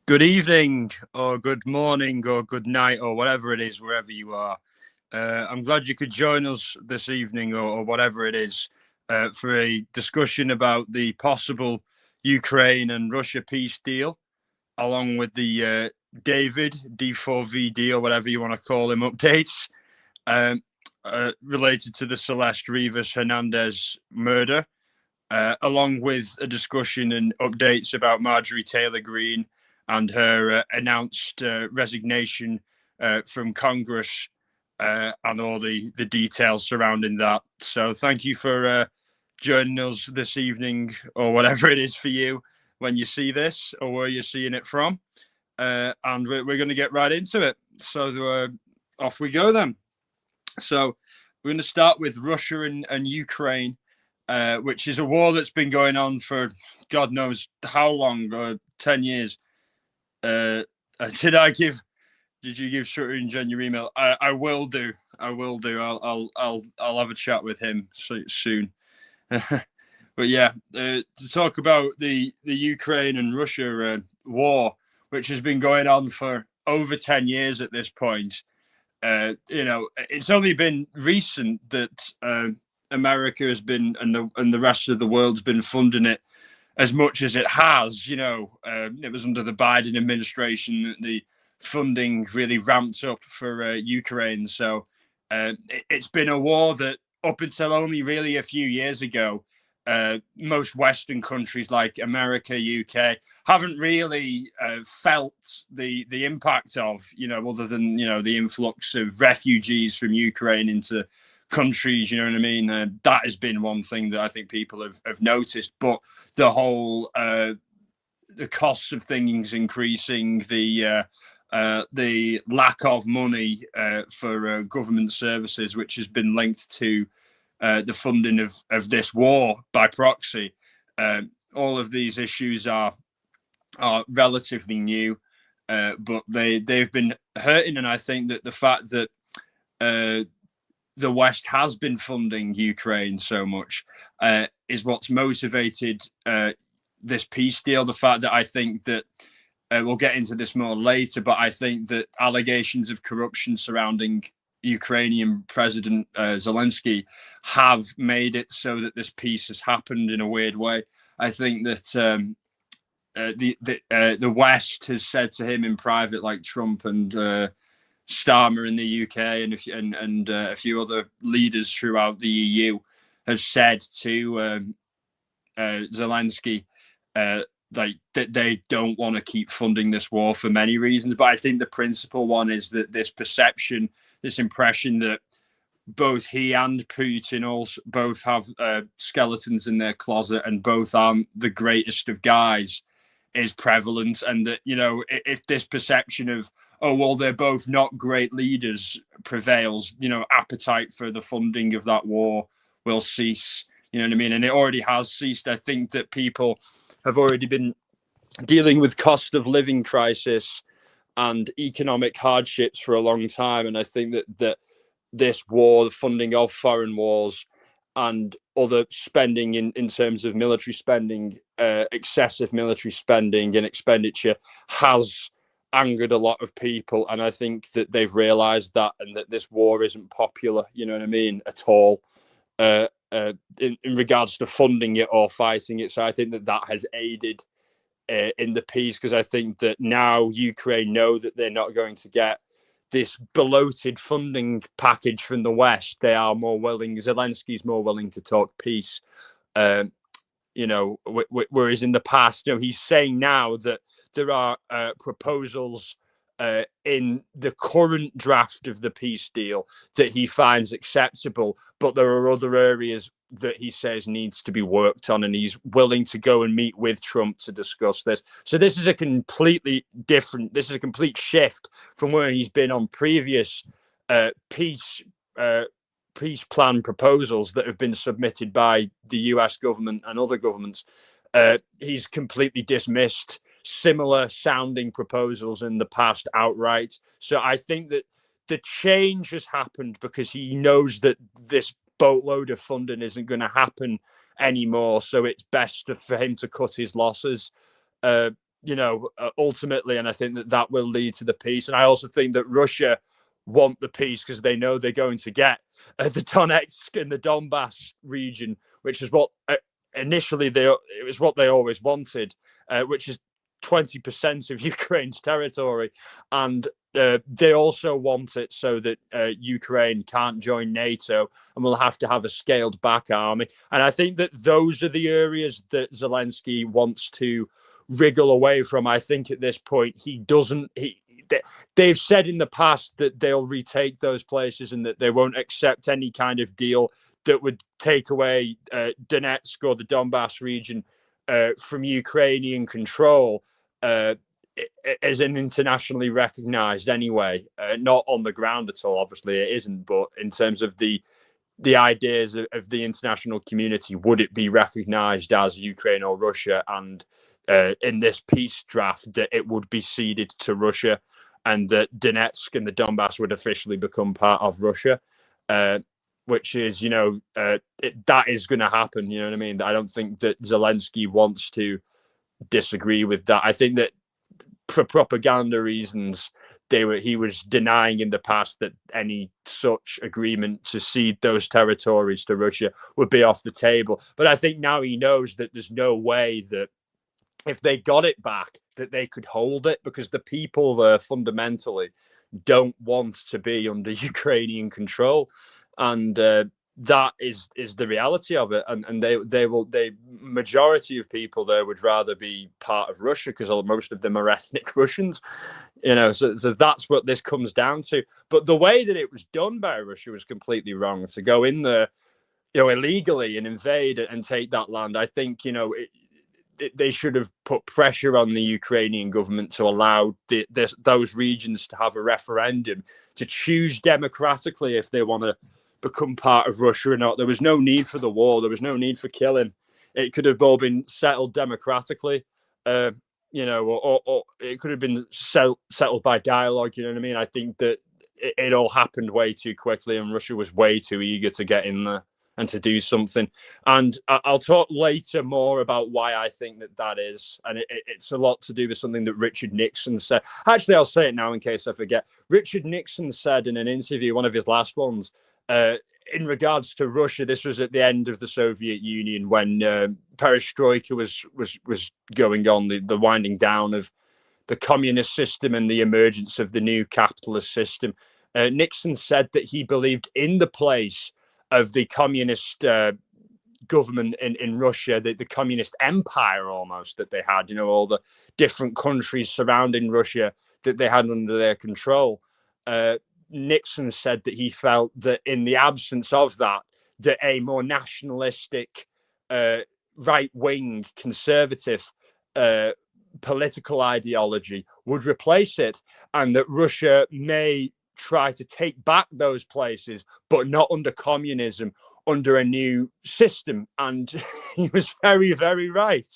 Good evening, or good morning, or good night, or whatever it is, wherever you are. I'm glad you could join us this evening, or whatever it is, for a discussion about the possible Ukraine and Russia peace deal, along with the David D4VD, or whatever you want to call him, updates related to the Celeste Rivas Hernandez murder, along with a discussion and updates about Marjorie Taylor Greene and her announced resignation from Congress, and all the details surrounding that. So thank you for joining us this evening, or whatever it is for you when you see this, or where you're seeing it from. And we're going to get right into it. So off we go then. So we're going to start with Russia and Ukraine, which is a war that's been going on for God knows how long, 10 years. Did I give? Did you give Shutterin your email? I will do. I will do. I'll have a chat with him soon. But yeah, to talk about the Ukraine and Russia war, which has been going on for over 10 years at this point. It's only been recent that America has been, and the rest of the world's been funding it as much as it has. It was under the Biden administration that the funding really ramped up for Ukraine. So it's been a war that up until only really a few years ago, most Western countries like America, UK, haven't really felt the impact of, other than, the influx of refugees from Ukraine into countries, you know what I mean? That has been one thing that I think people have noticed. But the whole, the costs of things increasing, the lack of money for government services, which has been linked to the funding of this war by proxy. All of these issues are relatively new, but they've been hurting. And I think that the fact that the West has been funding Ukraine so much is what's motivated this peace deal. The fact that I think that we'll get into this more later, but I think that allegations of corruption surrounding Ukrainian President Zelensky have made it so that this peace has happened in a weird way. I think that the West has said to him in private, like Trump and Starmer in the UK and a few other leaders throughout the EU, have said to Zelensky that they don't want to keep funding this war for many reasons. But I think the principal one is that this perception, this impression that both he and Putin both have skeletons in their closet and both aren't the greatest of guys is prevalent. And that, if this perception of, oh, well, they're both not great leaders prevails, appetite for the funding of that war will cease. You know what I mean? And it already has ceased. I think that people have already been dealing with cost of living crisis and economic hardships for a long time. And I think that this war, the funding of foreign wars and other spending in terms of military spending, excessive military spending and expenditure, has angered a lot of people. And I think that they've realized that, and that this war isn't popular, you know what I mean, at all, in regards to funding it or fighting it. So I think that has aided in the peace, because I think that now Ukraine know that they're not going to get this bloated funding package from the West. They are more willing, Zelensky's more willing to talk peace, whereas in the past, he's saying now that there are proposals in the current draft of the peace deal that he finds acceptable, but there are other areas that he says needs to be worked on, and he's willing to go and meet with Trump to discuss this. So this is a complete shift from where he's been on previous peace plan proposals that have been submitted by the US government and other governments. He's completely dismissed similar sounding proposals in the past outright. So I think that the change has happened because he knows that this boatload of funding isn't going to happen anymore. So it's best for him to cut his losses. ultimately, and I think that that will lead to the peace. And I also think that Russia want the peace because they know they're going to get the Donetsk and the Donbass region, which is what initially it was what they always wanted, which is 20% of Ukraine's territory, and they also want it so that Ukraine can't join NATO and will have to have a scaled back army. And I think that those are the areas that Zelensky wants to wriggle away from. I think at this point he doesn't. They've said in the past that they'll retake those places and that they won't accept any kind of deal that would take away Donetsk or the Donbass region from Ukrainian control as an internationally recognized anyway. Not on the ground at all, obviously it isn't, but in terms of the ideas of the international community, would it be recognized as Ukraine or Russia? And in this peace draft, that it would be ceded to Russia and that Donetsk and the Donbass would officially become part of Russia, which is, that is going to happen. You know what I mean? I don't think that Zelensky wants to disagree with that. I think that for propaganda reasons, he was denying in the past that any such agreement to cede those territories to Russia would be off the table. But I think now he knows that there's no way that if they got it back, that they could hold it, because the people there fundamentally don't want to be under Ukrainian control. And that is the reality of it. And the majority of people there would rather be part of Russia because most of them are ethnic Russians, so that's what this comes down to. But the way that it was done by Russia was completely wrong. To go in there, illegally and invade and take that land, I think, they should have put pressure on the Ukrainian government to allow those regions to have a referendum to choose democratically if they want to become part of Russia or not. There was no need for the war. There was no need for killing. It could have all been settled democratically, or it could have been settled by dialogue. You know what I mean? I think that it all happened way too quickly, and Russia was way too eager to get in there and to do something. And I'll talk later more about why I think that is. And it's a lot to do with something that Richard Nixon said. Actually, I'll say it now in case I forget. Richard Nixon said in an interview, one of his last ones, in regards to Russia, this was at the end of the Soviet Union when perestroika was going on, the winding down of the communist system and the emergence of the new capitalist system. Nixon said that he believed in the place of the communist government in Russia, the communist empire almost that they had, all the different countries surrounding Russia that they had under their control. Nixon said that he felt that in the absence of that a more nationalistic, right-wing, conservative political ideology would replace it, and that Russia may try to take back those places, but not under communism, under a new system. And he was very, very right.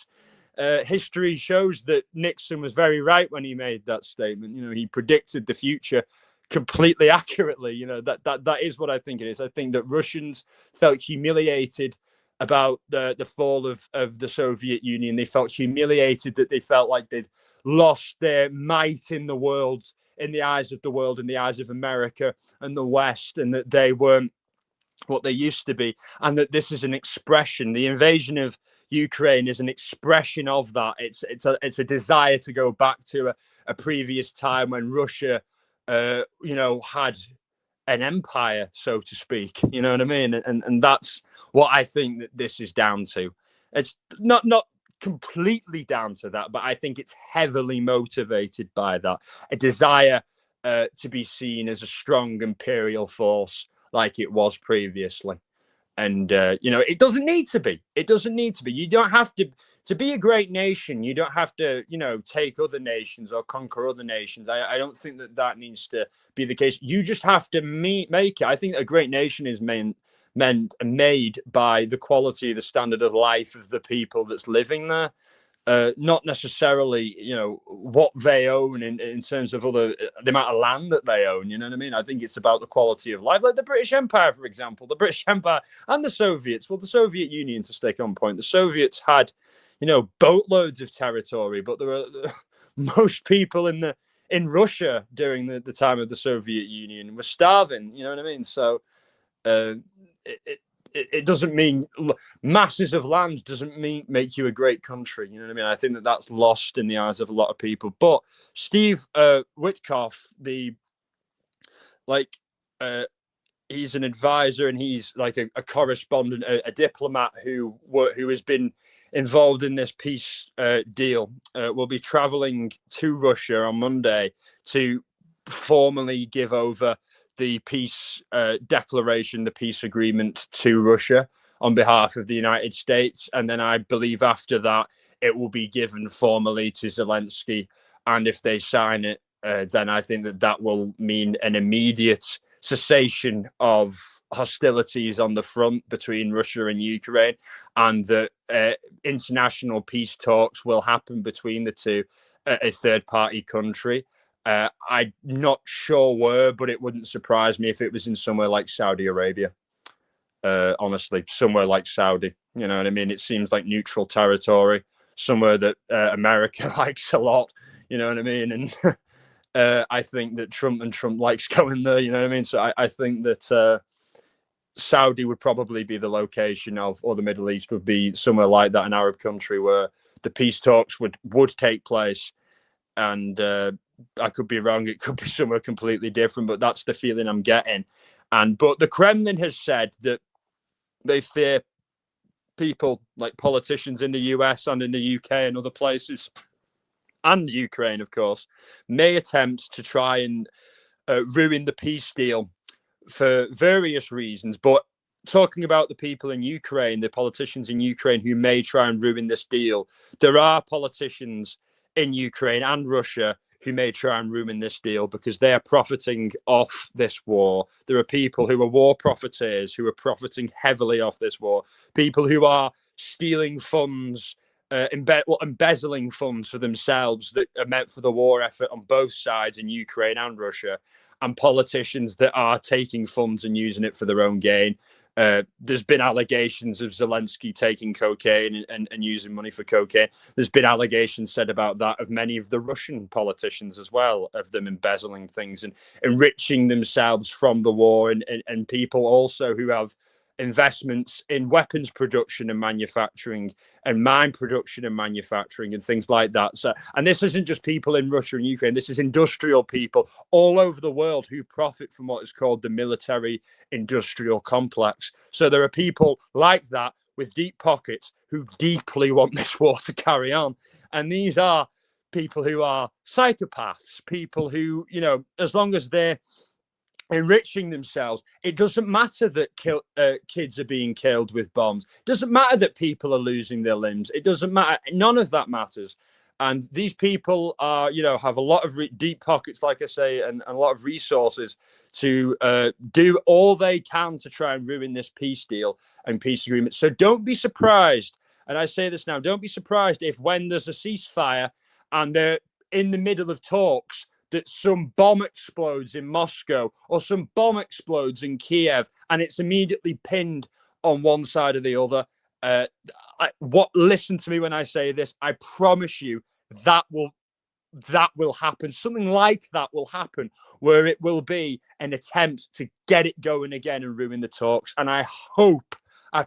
History shows that Nixon was very right when he made that statement. He predicted the future completely accurately. That is what I think it is. I think that Russians felt humiliated about the fall of the Soviet Union. They felt humiliated, that they felt like they'd lost their might in the world, in the eyes of the world, in the eyes of America and the West, and that they weren't what they used to be, and that this is an expression. The invasion of Ukraine is an expression of that. It's a desire to go back to a previous time when Russia, had an empire, so to speak. You know what I mean? And that's what I think that this is down to. It's not completely down to that, but I think it's heavily motivated by that, a desire to be seen as a strong imperial force like it was previously. And it doesn't need to be. You don't have to be a great nation. You don't have to take other nations or conquer other nations. I don't think that needs to be the case. You just have to make it. I think a great nation is made by the quality, the standard of life of the people that's living there, not necessarily what they own in terms of the amount of land that they own. You know what I mean? I think it's about the quality of life, like the British Empire, for example. The British Empire and the Soviets. Well, the Soviet Union, to stick on point, the Soviets had boatloads of territory, but there are most people in Russia during the time of the Soviet Union were starving. You know what I mean? So uh, it doesn't mean masses of land doesn't make you a great country. You know what I mean? I think that's lost in the eyes of a lot of people. But Steve Witkoff, like uh, he's an advisor and he's like a correspondent, a diplomat who has been involved in this peace deal. Will be traveling to Russia on Monday to formally give over the peace declaration, the peace agreement to Russia on behalf of the United States. And then I believe after that, it will be given formally to Zelensky. And if they sign it, then I think that will mean an immediate cessation of hostilities on the front between Russia and Ukraine, and that international peace talks will happen between the two, a third party country. I'm not sure where, but it wouldn't surprise me if it was in somewhere like Saudi Arabia. Honestly, somewhere like Saudi. You know what I mean? It seems like neutral territory, somewhere that America likes a lot. You know what I mean? And I think that Trump likes going there. You know what I mean? So I think that Saudi would probably be the location of, or the Middle East would be somewhere like that, an Arab country where the peace talks would take place. And I could be wrong. It could be somewhere completely different, but that's the feeling I'm getting. But the Kremlin has said that they fear people like politicians in the US and in the UK and other places, and Ukraine, of course, may attempt to try and ruin the peace deal for various reasons. But talking about the people in Ukraine, the politicians in Ukraine who may try and ruin this deal, there are politicians in Ukraine and Russia who may try and ruin this deal because they are profiting off this war. There are people who are war profiteers who are profiting heavily off this war, people who are stealing funds, embezzling funds for themselves that are meant for the war effort on both sides in Ukraine and Russia, and politicians that are taking funds and using it for their own gain. There's been allegations of Zelensky taking cocaine and using money for cocaine. There's been allegations said about that of many of the Russian politicians as well, of them embezzling things and enriching themselves from the war, and people also who have investments in weapons production and manufacturing and mine production and manufacturing and things like that. So, and this isn't just people in Russia and Ukraine, this is industrial people all over the world who profit from what is called the military industrial complex. So there are people like that with deep pockets who deeply want this war to carry on. And these are people who are psychopaths, people who, as long as they're enriching themselves, it doesn't matter that kids are being killed with bombs. It doesn't matter that people are losing their limbs. It doesn't matter. None of that matters. And these people are, have a lot of deep pockets, like I say, and a lot of resources to do all they can to try and ruin this peace deal and peace agreement. So don't be surprised. And I say this now, don't be surprised if when there's a ceasefire and they're in the middle of talks, that some bomb explodes in Moscow or some bomb explodes in Kiev and it's immediately pinned on one side or the other. Listen to me when I say this. I promise you that will happen. Something like that will happen, where it will be an attempt to get it going again and ruin the talks. And I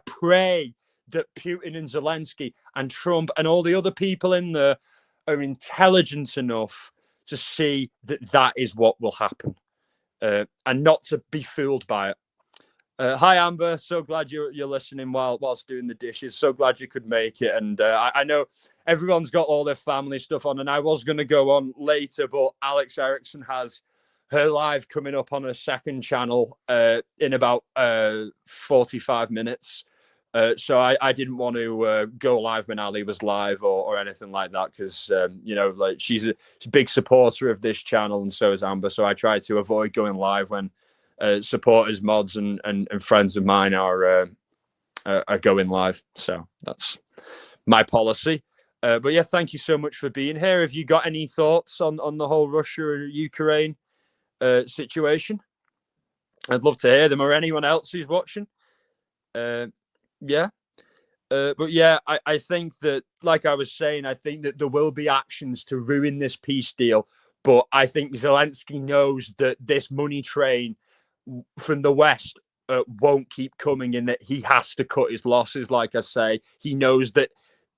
pray that Putin and Zelensky and Trump and all the other people in there are intelligent enough to see that is what will happen, and not to be fooled by it. Hi, Amber. So glad you're listening whilst doing the dishes. So glad you could make it. And I know everyone's got all their family stuff on, and I was going to go on later, but Alex Erickson has her live coming up on her second channel in about 45 minutes. So I didn't want to go live when Ali was live or anything like that, because like she's a big supporter of this channel, and so is Amber. So I try to avoid going live when supporters, mods, and friends of mine are going live. So that's my policy. But yeah, thank you so much for being here. Have you got any thoughts on the whole Russia Ukraine situation? I'd love to hear them, or anyone else who's watching. Yeah. But yeah, I think that, like I was saying, I think that there will be actions to ruin this peace deal. But I think Zelensky knows that this money train from the West won't keep coming, and that he has to cut his losses. Like I say, he knows that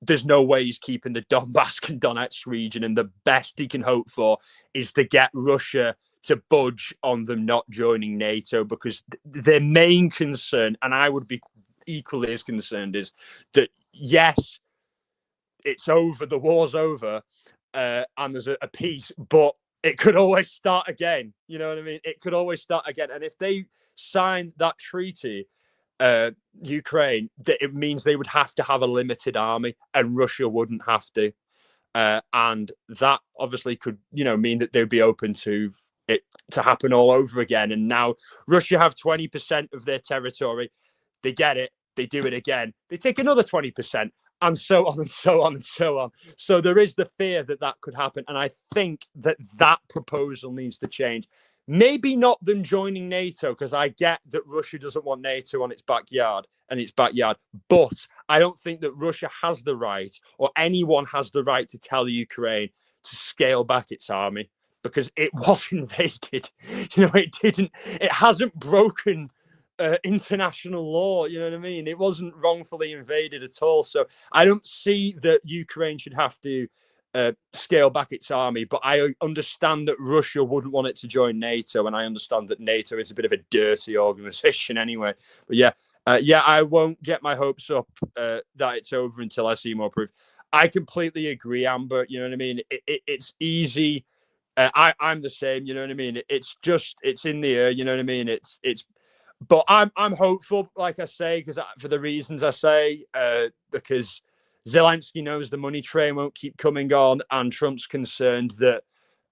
there's no way he's keeping the Donbass and Donetsk region, and the best he can hope for is to get Russia to budge on them not joining NATO, because their main concern, and I would be equally as concerned, is that yes, it's over, the war's over, and there's a peace, but it could always start again. You know what I mean? It could always start again. And if they sign that treaty, Ukraine, that it means they would have to have a limited army, and Russia wouldn't have to. And that obviously could, mean that they'd be open to it to happen all over again. And now Russia have 20% of their territory. They get it. They do it again. They take another 20%, and so on and so on and so on. So there is the fear that that could happen. And I think that that proposal needs to change. Maybe not them joining NATO, because I get that Russia doesn't want NATO on its backyard, but I don't think that Russia has the right, or anyone has the right, to tell Ukraine to scale back its army, because it was invaded. It hasn't broken international law. You know what I mean? It wasn't wrongfully invaded at all. So I don't see that Ukraine should have to scale back its army, but I understand that Russia wouldn't want it to join NATO, and I understand that NATO is a bit of a dirty organization anyway. But yeah, I won't get my hopes up that it's over until I see more proof. I completely agree, Amber. You know what I mean? It's easy. I'm the same. You know what I mean? It's in the air. You know what I mean? But I'm hopeful, like I say, because for the reasons I say, because Zelensky knows the money train won't keep coming on, and Trump's concerned that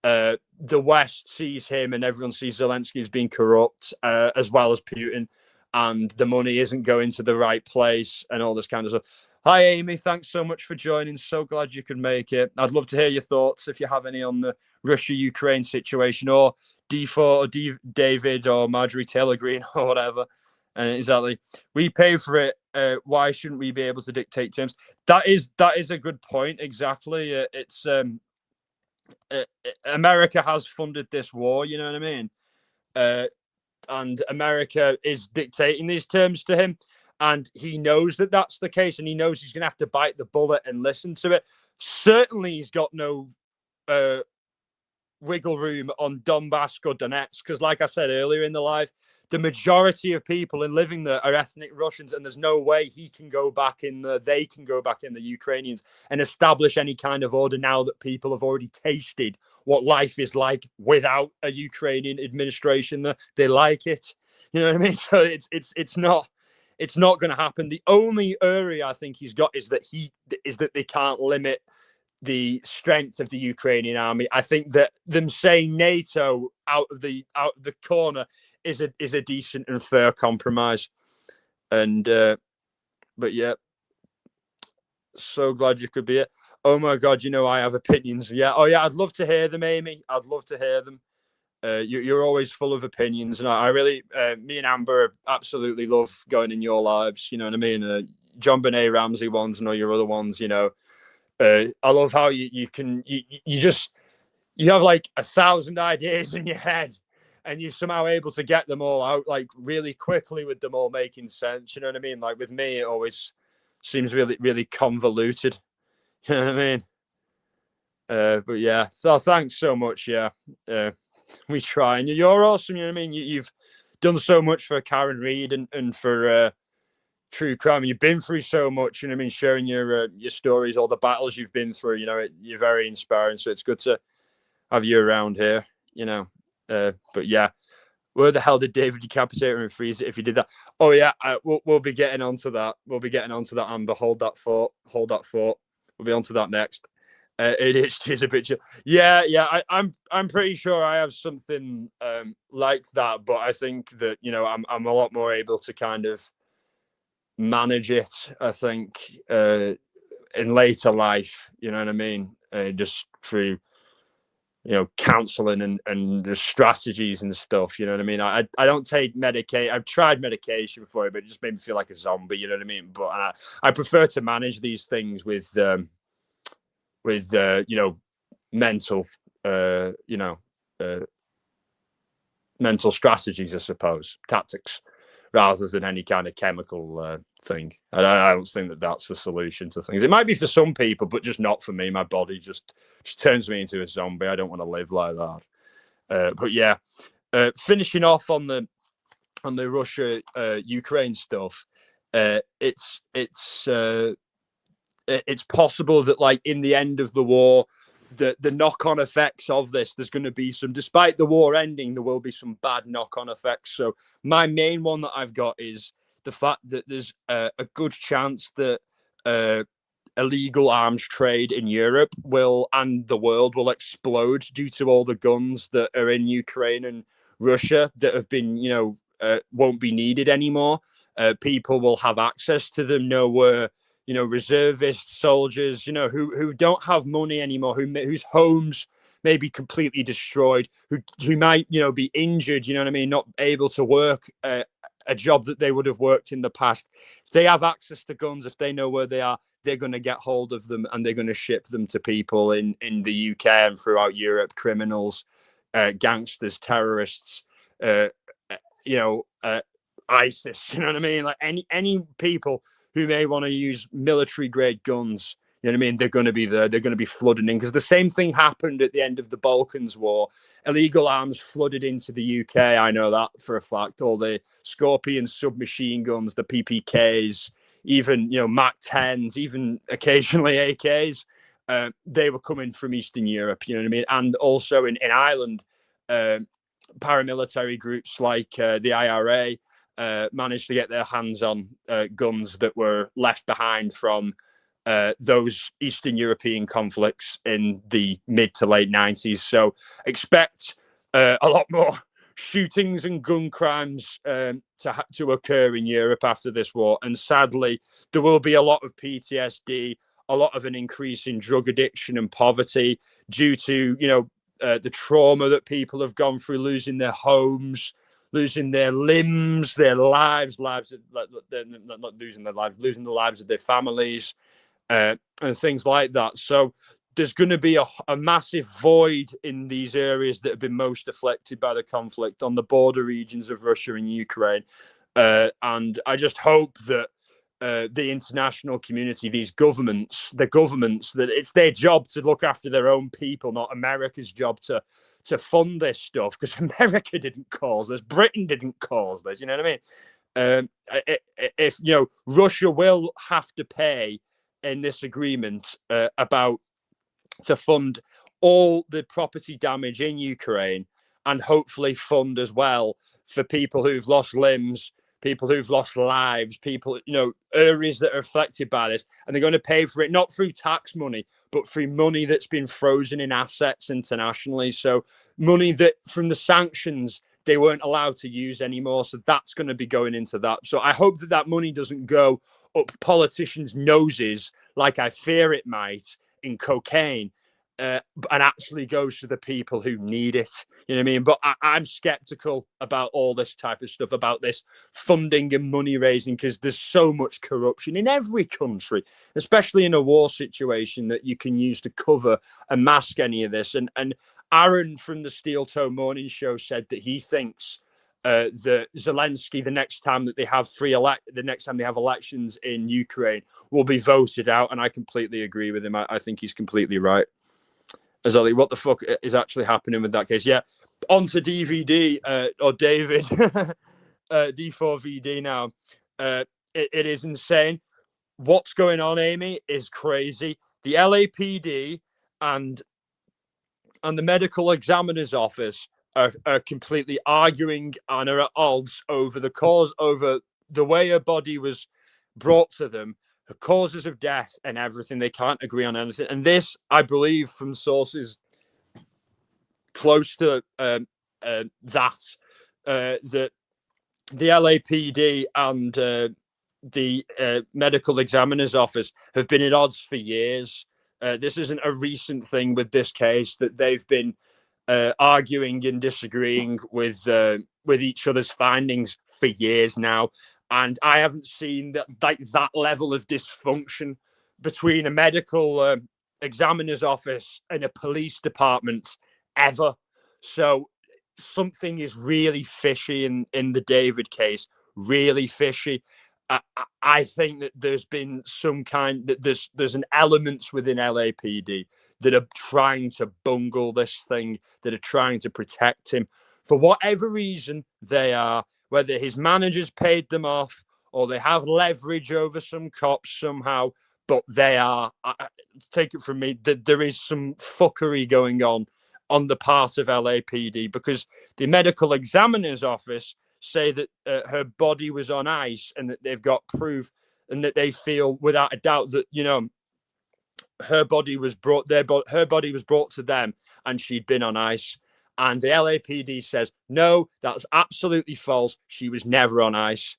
the West sees him and everyone sees Zelensky as being corrupt, as well as Putin, and the money isn't going to the right place and all this kind of stuff. Hi, Amy. Thanks so much for joining. So glad you could make it. I'd love to hear your thoughts, if you have any, on the Russia-Ukraine situation, or D4 or David or Marjorie Taylor Greene or whatever. Exactly. We pay for it. Why shouldn't we be able to dictate terms? That is a good point. Exactly. It's America has funded this war. You know what I mean? And America is dictating these terms to him, and he knows that that's the case, and he knows he's going to have to bite the bullet and listen to it. Certainly, he's got no wiggle room on Donbass or Donetsk, because, like I said earlier in the live, the majority of people living there are ethnic Russians, and there's no way they can go back in, the Ukrainians, and establish any kind of order now that people have already tasted what life is like without a Ukrainian administration there. They like it. You know what I mean? So it's not going to happen. The only area I think he's got is that they can't limit the strength of the Ukrainian army. I think that them saying NATO out of the corner is a decent and fair compromise. And but yeah, so glad you could be here. Oh my God, I have opinions. Yeah. Oh yeah, I'd love to hear them, Amy. I'd love to hear them. You're always full of opinions, and I really, me and Amber absolutely love going in your lives. You know what I mean? John Benet Ramsey ones and all your other ones. I love how you have like 1,000 ideas in your head, and you're somehow able to get them all out like really quickly, with them all making sense. You know what I mean? Like with me, it always seems really, really convoluted. You know what I mean? But yeah, so thanks so much. Yeah, we try, and you're awesome. You know what I mean? You've done so much for Karen Reed and for true crime. You've been through so much. You know what I mean? Sharing your stories, all the battles you've been through. You're very inspiring. So it's good to have you around here. But yeah, where the hell did David decapitate him and freeze it if he did that? Oh yeah, we'll be getting onto that. Amber. Hold that thought. We'll be onto that next. ADHD is a picture. Yeah. I'm pretty sure I have something like that, but I think that I'm a lot more able to kind of manage it. I think in later life, you know what I mean, just through counseling and the strategies and stuff. You know what I mean? I don't take medication. I've tried medication before, but it just made me feel like a zombie. You know what I mean? But I prefer to manage these things with mental, mental strategies, I suppose, tactics, rather than any kind of chemical thing. I don't think that that's the solution to things. It might be for some people, but just not for me. My body just turns me into a zombie. I don't want to live like that. But yeah, finishing off on the Russia Ukraine stuff, it's possible that, like, in the end of the war, the knock-on effects of this, there's going to be some, despite the war ending, there will be some bad knock-on effects. So my main one that I've got is the fact that there's a good chance that illegal arms trade in Europe and the world will explode due to all the guns that are in Ukraine and Russia that have been, won't be needed anymore. People will have access to them, reservist soldiers, who don't have money anymore, whose homes may be completely destroyed, who might, be injured, not able to work a job that they would have worked in the past. They have access to guns. If they know where they are, they're going to get hold of them and they're going to ship them to people in the UK and throughout Europe, criminals, gangsters, terrorists, ISIS, you know what I mean? Like any people who may want to use military grade guns, you know what I mean? They're going to be there. They're going to be flooding in, because the same thing happened at the end of the Balkans War. Illegal arms flooded into the UK. I know that for a fact. All the Scorpion submachine guns, the PPKs, even, Mac 10s, even occasionally AKs, they were coming from Eastern Europe, you know what I mean? And also in Ireland, paramilitary groups like the IRA managed to get their hands on guns that were left behind from those Eastern European conflicts in the mid to late 90s. So expect a lot more shootings and gun crimes to occur in Europe after this war. And sadly, there will be a lot of PTSD, a lot of an increase in drug addiction and poverty due to, the trauma that people have gone through, losing their homes, losing their limbs, their lives, not losing their lives, losing the lives of their families, and things like that. So there's going to be a massive void in these areas that have been most affected by the conflict on the border regions of Russia and Ukraine. And I just hope that the international community, the governments, that it's their job to look after their own people, not America's job to fund this stuff, because America didn't cause this, Britain didn't cause this, you know what I mean? If Russia will have to pay in this agreement to fund all the property damage in Ukraine, and hopefully fund as well for people who've lost limbs, people who've lost lives, people, areas that are affected by this. And they're going to pay for it, not through tax money, but through money that's been frozen in assets internationally. So money that from the sanctions they weren't allowed to use anymore. So that's going to be going into that. So I hope that money doesn't go up politicians' noses like I fear it might in cocaine, and actually goes to the people who need it. You know what I mean? But I'm skeptical about all this type of stuff, about this funding and money raising, because there's so much corruption in every country, especially in a war situation, that you can use to cover and mask any of this. And Aaron from the Steel Toe Morning Show said that he thinks that Zelensky, the next time that they have elections in Ukraine, will be voted out. And I completely agree with him. I think he's completely right. Azali, what the fuck is actually happening with that case? Yeah, on to DVD or David, D4VD now. It is insane. What's going on, Amy, is crazy. The LAPD and the medical examiner's office are completely arguing and are at odds over over the way her body was brought to them, the causes of death and everything. They can't agree on anything. And this, I believe, from sources close to that the LAPD and the medical examiner's office have been at odds for years. This isn't a recent thing with this case, that they've been arguing and disagreeing with each other's findings for years now, and I haven't seen that level of dysfunction between a medical examiner's office and a police department ever. So something is really fishy in the David case. Really fishy. I think that there's been some kind that there's an elements within LAPD that are trying to bungle this thing, that are trying to protect him for whatever reason they are, whether his managers paid them off or they have leverage over some cops somehow. But they are, take it from me, that there is some fuckery going on the part of LAPD, because the medical examiner's office say that her body was on ice and that they've got proof and that they feel without a doubt that, you know, her body was brought to them and she'd been on ice. And the LAPD says, no, that's absolutely false. She was never on ice.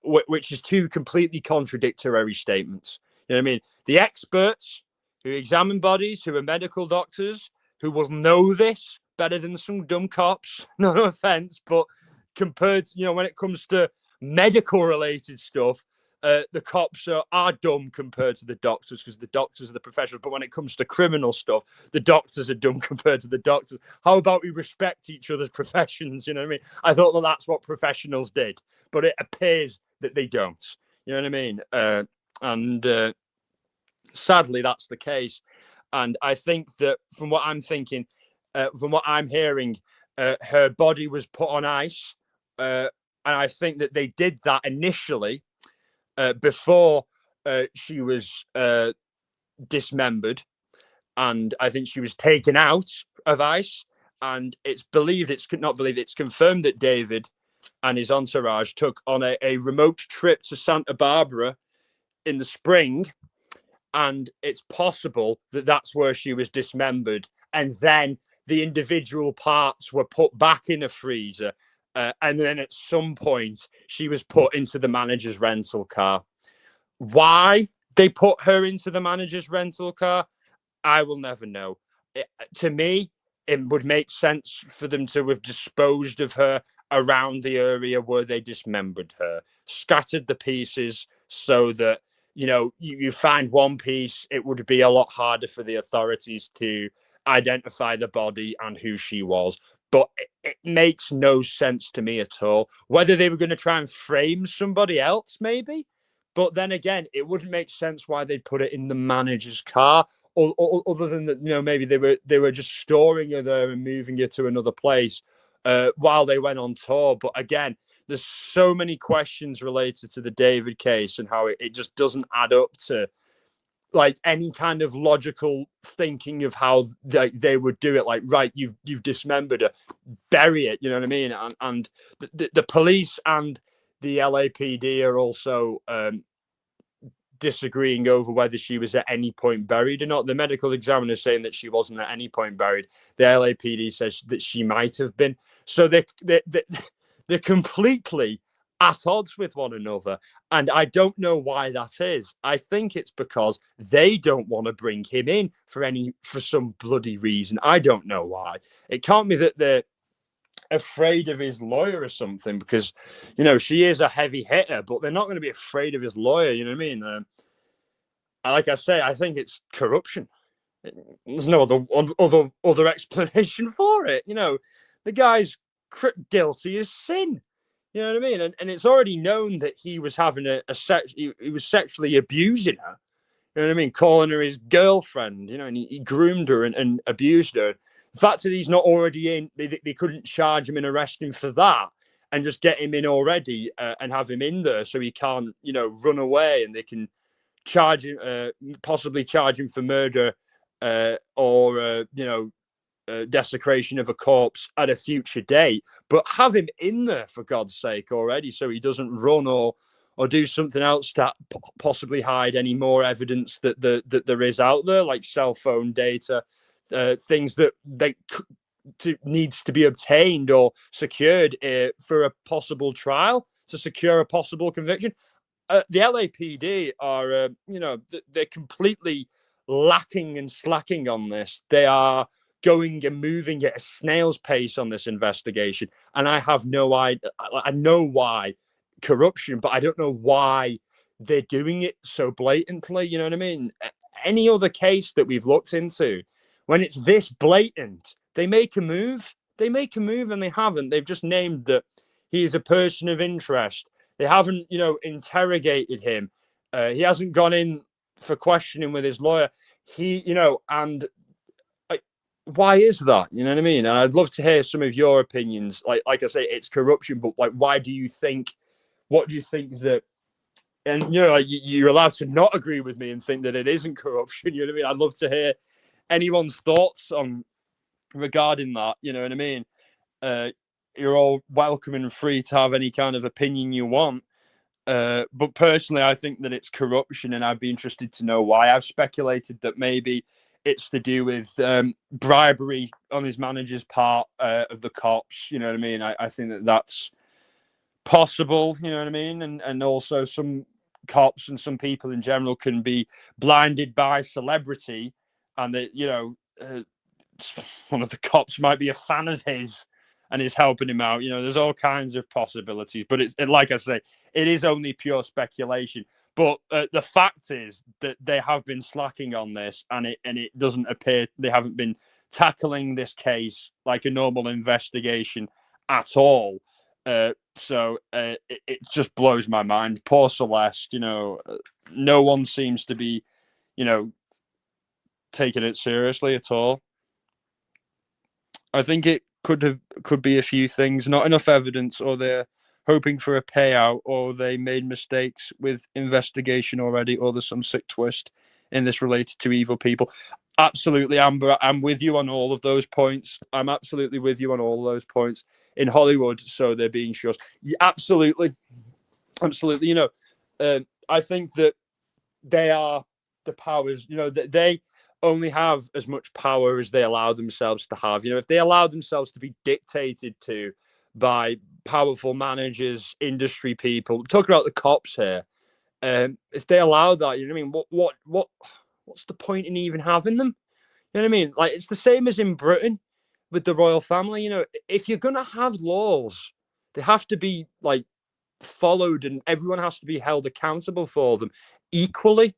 Which is two completely contradictory statements. You know what I mean? The experts who examine bodies, who are medical doctors, who will know this better than some dumb cops. No offense, but compared to, you know, when it comes to medical related stuff, the cops are dumb compared to the doctors, because the doctors are the professionals. But when it comes to criminal stuff, the doctors are dumb compared to the doctors. How about we respect each other's professions? You know what I mean? I thought that that's what professionals did, but it appears that they don't. You know what I mean? And sadly, that's the case. And I think that from what I'm thinking, from what I'm hearing, her body was put on ice. And I think that they did that initially before she was dismembered. And I think she was taken out of ice. And it's confirmed that David and his entourage took on a remote trip to Santa Barbara in the spring. And it's possible that that's where she was dismembered. And then the individual parts were put back in a freezer. And then at some point, she was put into the manager's rental car. Why they put her into the manager's rental car, I will never know. To me, it would make sense for them to have disposed of her around the area where they dismembered her, scattered the pieces so that, you know, you find one piece, it would be a lot harder for the authorities to identify the body and who she was. But it makes no sense to me at all. Whether they were going to try and frame somebody else, maybe. But then again, it wouldn't make sense why they'd put it in the manager's car, or other than that, you know, maybe they were just storing her there and moving her to another place while they went on tour. But again, there's so many questions related to the David case and how it just doesn't add up to like any kind of logical thinking of how they would do it. Like, right, you've dismembered her, bury it. You know what I mean? And the police and the LAPD are also disagreeing over whether she was at any point buried or not. The medical examiner is saying that she wasn't at any point buried. The LAPD says that she might have been. So they're completely at odds with one another. And I don't know why that is. I think it's because they don't want to bring him in for some bloody reason. I don't know why. It can't be that they're afraid of his lawyer or something, because, you know, she is a heavy hitter, but they're not going to be afraid of his lawyer. You know what I mean? Like I say, I think it's corruption. There's no other explanation for it. You know, the guy's guilty as sin. You know what I mean? And it's already known that he was having he was sexually abusing her. You know what I mean? Calling her his girlfriend, you know, and he groomed her and abused her. The fact that he's not already in, they couldn't charge him and arrest him for that and just get him in already and have him in there so he can't, you know, run away, and they can charge him, possibly charge him for murder or, you know, desecration of a corpse at a future date, but have him in there for God's sake already, so he doesn't run or do something else to possibly hide any more evidence that there is out there, like cell phone data, things that needs to be obtained or secured for a possible trial to secure a possible conviction. The LAPD are, you know, they're completely lacking and slacking on this. They are going and moving at a snail's pace on this investigation, and I have no idea. I know why corruption, but I don't know why they're doing it so blatantly. You know what I mean? Any other case that we've looked into, when it's this blatant, they make a move. They make a move, and they haven't. They've just named that he is a person of interest. They haven't, interrogated him. He hasn't gone in for questioning with his lawyer. And why is that? You know what I mean? And I'd love to hear some of your opinions. Like I say, it's corruption, but why do you think? What do you think that? And you're allowed to not agree with me and think that it isn't corruption. You know what I mean? I'd love to hear anyone's thoughts on regarding that. You know what I mean? You're all welcome and free to have any kind of opinion you want. But personally, I think that it's corruption, and I'd be interested to know why. I've speculated that maybe it's to do with bribery on his manager's part of the cops. You know what I mean? I think that that's possible. You know what I mean? And also some cops and some people in general can be blinded by celebrity, and that one of the cops might be a fan of his and is helping him out. There's all kinds of possibilities, but like I say, it is only pure speculation. But the fact is that they have been slacking on this, and it doesn't appear they haven't been tackling this case like a normal investigation at all. So it just blows my mind. Poor Celeste, no one seems to be, taking it seriously at all. I think it could be a few things, not enough evidence, or they're hoping for a payout, or they made mistakes with investigation already, or there's some sick twist in this related to evil people. Absolutely, Amber, I'm with you on all of those points. I'm absolutely with you on all of those points. In Hollywood, so they're being shut. Yeah, absolutely. I think that they are the powers, that they only have as much power as they allow themselves to have. If they allow themselves to be dictated to by powerful managers, industry people, talking about the cops here, if they allow that, you know what I mean? What's the point in even having them? You know what I mean? Like, it's the same as in Britain with the royal family. If you're gonna have laws, they have to be followed, and everyone has to be held accountable for them equally.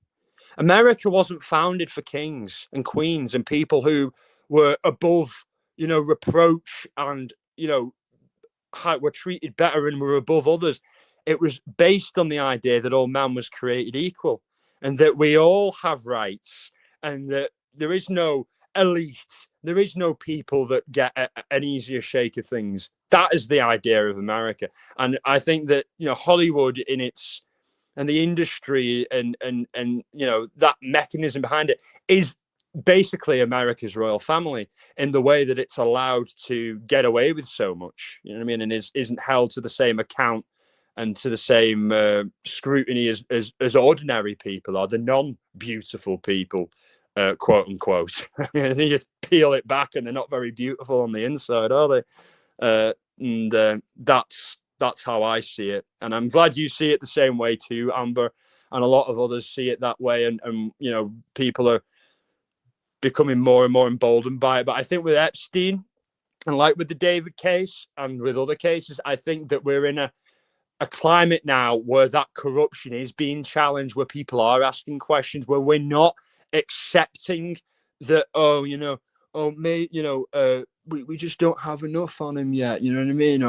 America wasn't founded for kings and queens and people who were above, reproach, and were treated better and were above others. It was based on the idea that all man was created equal, and that we all have rights, and that there is no elite, there is no people that get an easier shake of things. That is the idea of America. And I think that Hollywood and the industry and that mechanism behind it is basically America's royal family, in the way that it's allowed to get away with so much, you know what I mean, and isn't held to the same account and to the same scrutiny as ordinary people are, the non-beautiful people, quote unquote. You just peel it back and they're not very beautiful on the inside, are they? And that's how I see it. And I'm glad you see it the same way too, Amber, and a lot of others see it that way. And people are becoming more and more emboldened by it. But I think with Epstein, and like with the David case and with other cases, I think that we're in a climate now where that corruption is being challenged, where people are asking questions, where we're not accepting that, we just don't have enough on him yet. You know what I mean?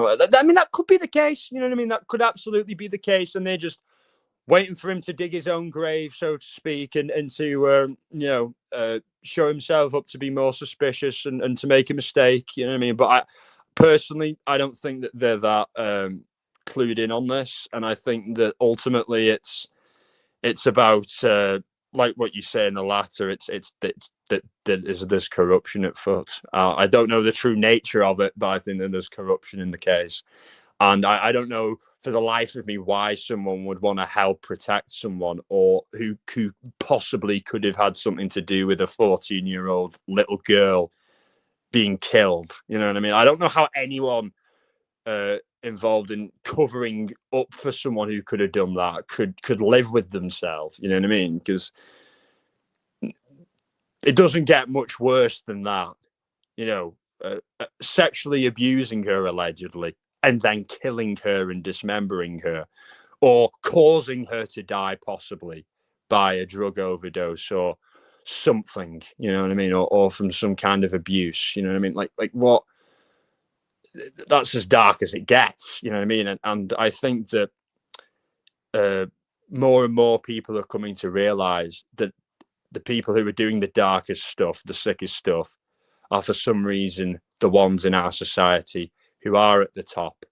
That could be the case. You know what I mean? That could absolutely be the case. And they're just waiting for him to dig his own grave, so to speak, and to, show himself up to be more suspicious and to make a mistake. You know what I mean? But personally, I don't think that they're that clued in on this. And I think that ultimately it's about, like what you say in the latter, it's that there's corruption at foot. I don't know the true nature of it, but I think that there's corruption in the case. And I don't know for the life of me why someone would want to help protect someone, or who possibly could have had something to do with a 14-year-old little girl being killed. You know what I mean? I don't know how anyone involved in covering up for someone who could have done that could live with themselves. You know what I mean? Because it doesn't get much worse than that. sexually abusing her allegedly, and then killing her and dismembering her, or causing her to die possibly by a drug overdose or something, you know what I mean, or from some kind of abuse, you know what I mean, like what, that's as dark as it gets, you know what I mean, and I think that more and more people are coming to realize that the people who are doing the darkest stuff, the sickest stuff, are for some reason the ones in our society who are at the top,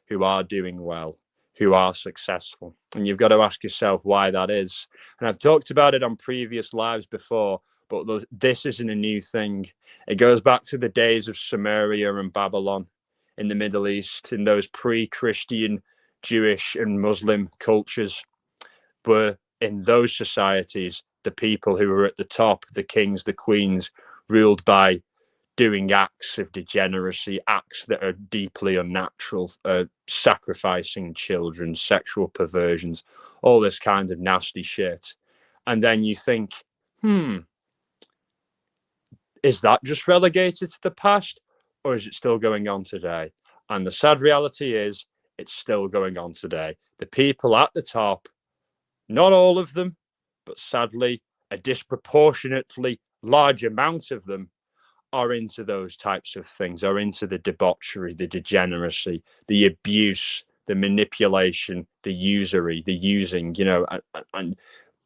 who are doing well, who are successful. And you've got to ask yourself why that is. And I've talked about it on previous lives before, but this isn't a new thing. It goes back to the days of Sumeria and Babylon in the Middle East, in those pre-Christian Jewish and Muslim cultures, where in those societies, the people who were at the top, the kings, the queens, ruled by doing acts of degeneracy, acts that are deeply unnatural, sacrificing children, sexual perversions, all this kind of nasty shit. And then you think, is that just relegated to the past, or is it still going on today? And the sad reality is, it's still going on today. The people at the top, not all of them, but sadly, a disproportionately large amount of them are into those types of things, are into the debauchery, the degeneracy, the abuse, the manipulation, the usury, the using, and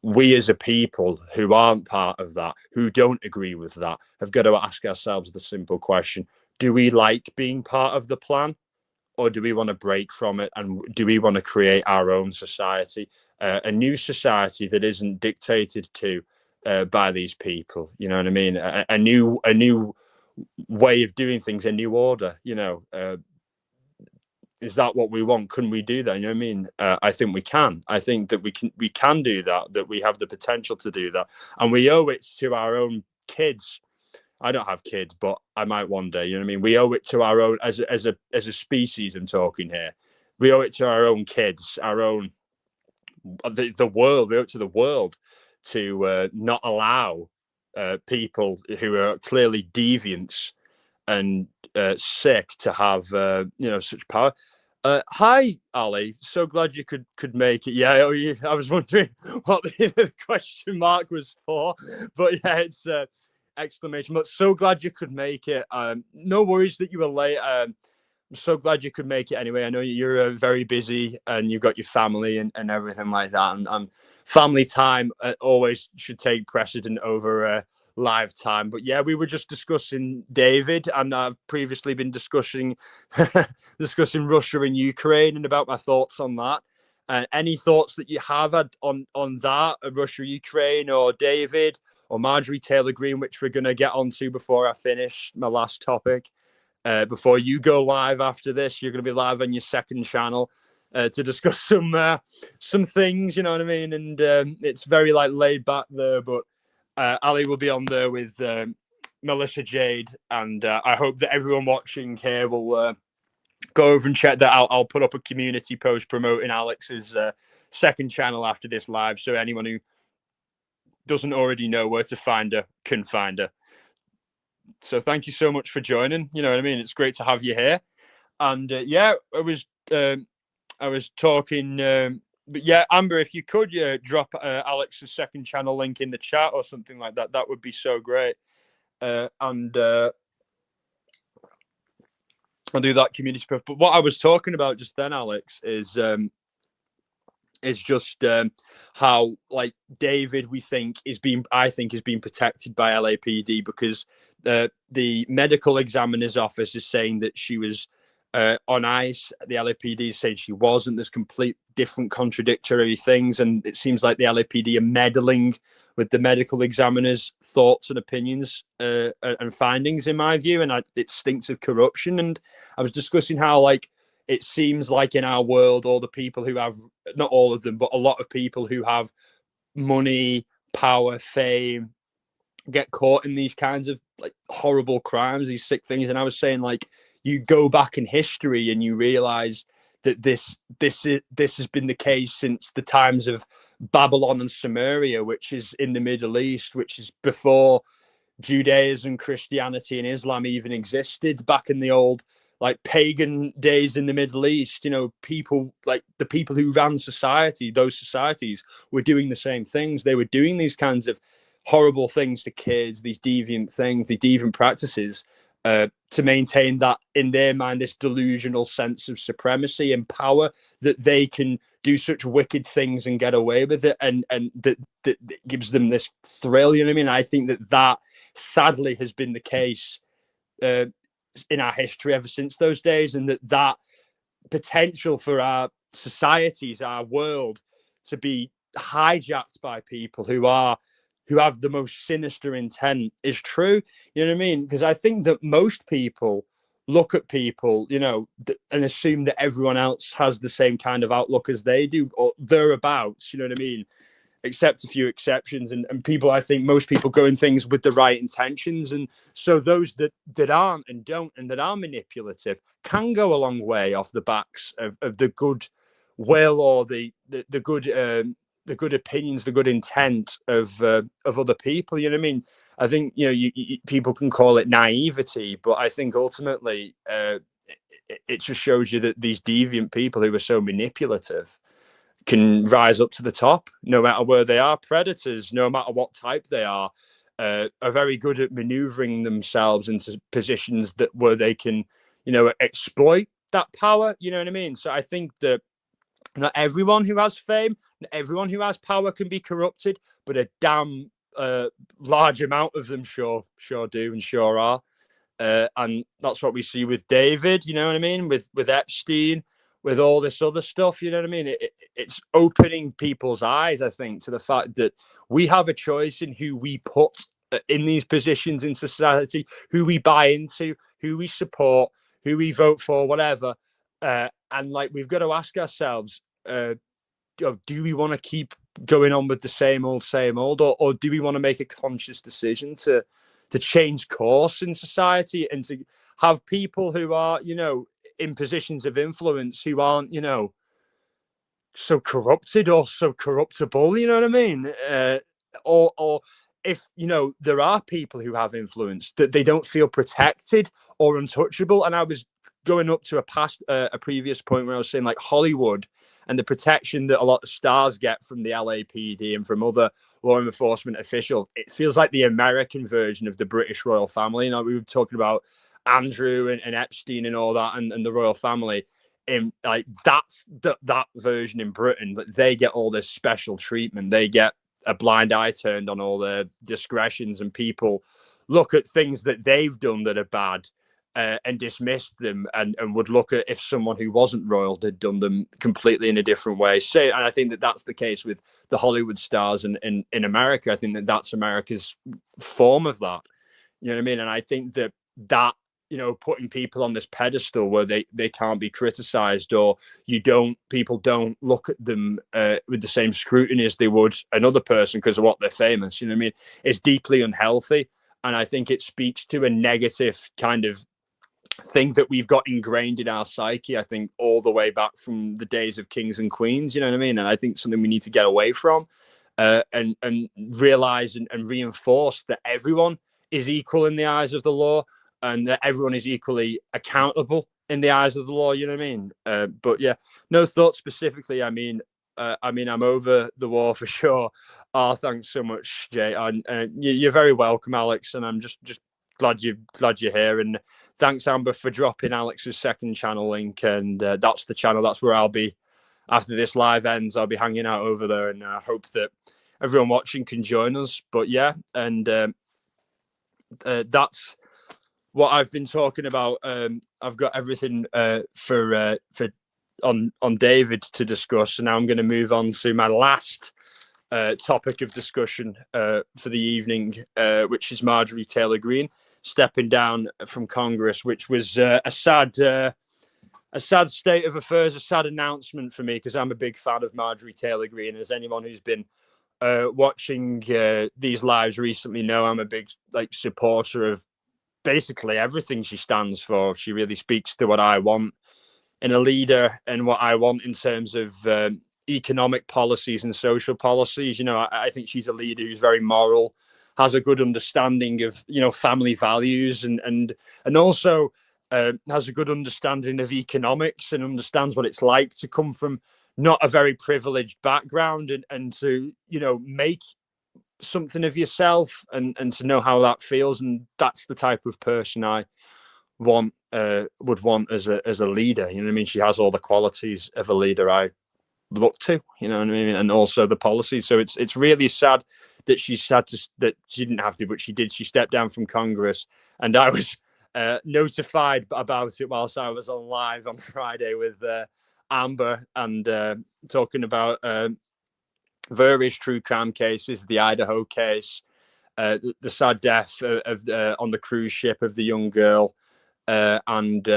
we as a people who aren't part of that, who don't agree with that, have got to ask ourselves the simple question: do we like being part of the plan, or do we want to break from it, and do we want to create our own society, a new society that isn't dictated to by these people? You know what I mean? A new way of doing things, a new order. Is that what we want? Can we do that? You know what I mean? I think we can. I think that we can do that. That we have the potential to do that, and we owe it to our own kids. I don't have kids, but I might one day. You know what I mean? We owe it to our own as a species. I'm talking here. We owe it to our own kids, our own the world. We owe it to the world to not allow people who are clearly deviants and sick to have such power. Hi, Ali. So glad you could make it. Yeah, I was wondering what the question mark was for, but yeah, it's exclamation. But so glad you could make it. No worries that you were late. I'm so glad you could make it anyway. I know you're very busy and you've got your family and everything like that. And family time always should take precedent over live time. But yeah, we were just discussing David, and I've previously been discussing Russia and Ukraine and about my thoughts on that. Any thoughts that you have had on that, Russia, Ukraine, or David, or Marjorie Taylor Greene, which we're going to get onto before I finish my last topic? Before you go live after this, you're going to be live on your second channel to discuss some things, you know what I mean? And it's very laid back there, but Ali will be on there with Melissa Jade, and I hope that everyone watching here will go over and check that out. I'll put up a community post promoting Alex's second channel after this live, so anyone who doesn't already know where to find her can find her. So thank you so much for joining. You know what I mean? It's great to have you here. And yeah, I was talking. But yeah, Amber, if you could drop Alex's second channel link in the chat or something like that, that would be so great. And I'll do that community stuff. But what I was talking about just then, Alex, is just how David, I think is being protected by LAPD, because the medical examiner's office is saying that she was on ice. The LAPD is saying she wasn't. There's complete different contradictory things, and it seems like the LAPD are meddling with the medical examiner's thoughts and opinions and findings, in my view, and it stinks of corruption. And I was discussing how it seems like in our world, all the people who have, not all of them, but a lot of people who have money, power, fame, get caught in these kinds of horrible crimes, these sick things. And I was saying, you go back in history and you realize that this has been the case since the times of Babylon and Sumeria, which is in the Middle East, which is before Judaism, Christianity, and Islam even existed back in the old like pagan days in the Middle East. You know, people like the people who ran society, those societies were doing the same things. They were doing these kinds of horrible things to kids, these deviant things, these deviant practices, to maintain that in their mind this delusional sense of supremacy and power, that they can do such wicked things and get away with it, and that gives them this thrill. You know what I mean? I think that sadly has been the case in our history ever since those days, and that potential for our societies, our world, to be hijacked by people who have the most sinister intent is true. You know what I mean? Because I think that most people look at people, you know, and assume that everyone else has the same kind of outlook as they do, or thereabouts. You know what I mean? Except a few exceptions, and people, I think most people go in things with the right intentions, and so those that aren't and don't and that are manipulative can go a long way off the backs of the good will, or the good opinions, the good intent of other people. You know what I mean? I think, you know, people can call it naivety, but I think ultimately it just shows you that these deviant people who are so manipulative can rise up to the top, no matter where they are. Predators, no matter what type they are very good at maneuvering themselves into positions that where they can, you know, exploit that power. You know what I mean? So I think that not everyone who has fame, not everyone who has power can be corrupted, but a damn large amount of them sure do and sure are. And that's what we see with David, you know what I mean? With Epstein, with all this other stuff, you know what I mean? It's opening people's eyes, I think, to the fact that we have a choice in who we put in these positions in society, who we buy into, who we support, who we vote for, whatever. And like, we've got to ask ourselves, do we want to keep going on with the same old, or do we want to make a conscious decision to change course in society, and to have people who are, you know, in positions of influence, who aren't, you know, so corrupted or so corruptible, you know what I mean? Or if, you know, there are people who have influence, that they don't feel protected or untouchable. And I was going up to a previous point where I was saying, like, Hollywood and the protection that a lot of stars get from the LAPD and from other law enforcement officials. It feels like the American version of the British royal family. You know, we were talking about Andrew and Epstein and all that, and the royal family. Like, that's that version in Britain, but they get all this special treatment. They get a blind eye turned on all their discretions, and people look at things that they've done that are bad and dismiss them, and would look at if someone who wasn't royal had done them completely in a different way. And I think that that's the case with the Hollywood stars in America. I think that that's America's form of that. You know what I mean? And I think that you know, putting people on this pedestal where they can't be criticized, or people don't look at them with the same scrutiny as they would another person because of what they're famous. You know what I mean? It's deeply unhealthy. And I think it speaks to a negative kind of thing that we've got ingrained in our psyche, I think, all the way back from the days of kings and queens. You know what I mean? And I think something we need to get away from, and realize and reinforce that everyone is equal in the eyes of the law, and that everyone is equally accountable in the eyes of the law. You know what I mean? But yeah, no thoughts specifically. I mean, I'm over the war for sure. Oh, thanks so much, Jay. And you're very welcome, Alex. And I'm just glad you're here. And thanks, Amber, for dropping Alex's second channel link. And that's the channel. That's where I'll be after this live ends. I'll be hanging out over there, and I hope that everyone watching can join us. But yeah, and that's what I've been talking about. I've got everything for on David to discuss, and now I'm going to move on to my last topic of discussion for the evening, which is Marjorie Taylor Greene stepping down from Congress, which was a sad state of affairs, a sad announcement for me, because I'm a big fan of Marjorie Taylor Greene. As anyone who's been watching these lives recently know, I'm a big supporter of basically everything she stands for. She really speaks to what I want in a leader, and what I want in terms of economic policies and social policies. You know, I think she's a leader who's very moral, has a good understanding of, family values, and also has a good understanding of economics, and understands what it's like to come from not a very privileged background, and to, make something of yourself, and to know how that feels. And that's the type of person I would want as a leader. You know what I mean? She has all the qualities of a leader I look to, you know what I mean, and also the policy. So it's really sad that that she didn't have to, but she did. She stepped down from Congress, and I was notified about it whilst I was on live on Friday with Amber, and talking about various true crime cases, the Idaho case, the sad death of on the cruise ship of the young girl, and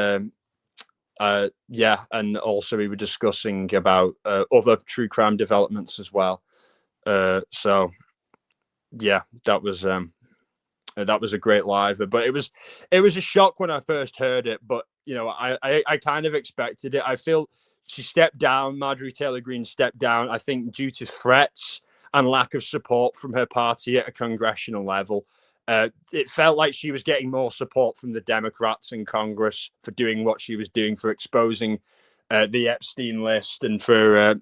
and also we were discussing about other true crime developments as well. So yeah, that was a great live, but it was a shock when I first heard it. But I kind of expected it. I feel she stepped down. Marjorie Taylor Greene stepped down, I think, due to threats and lack of support from her party at a congressional level. It felt like she was getting more support from the Democrats in Congress for doing what she was doing, for exposing the Epstein list, and for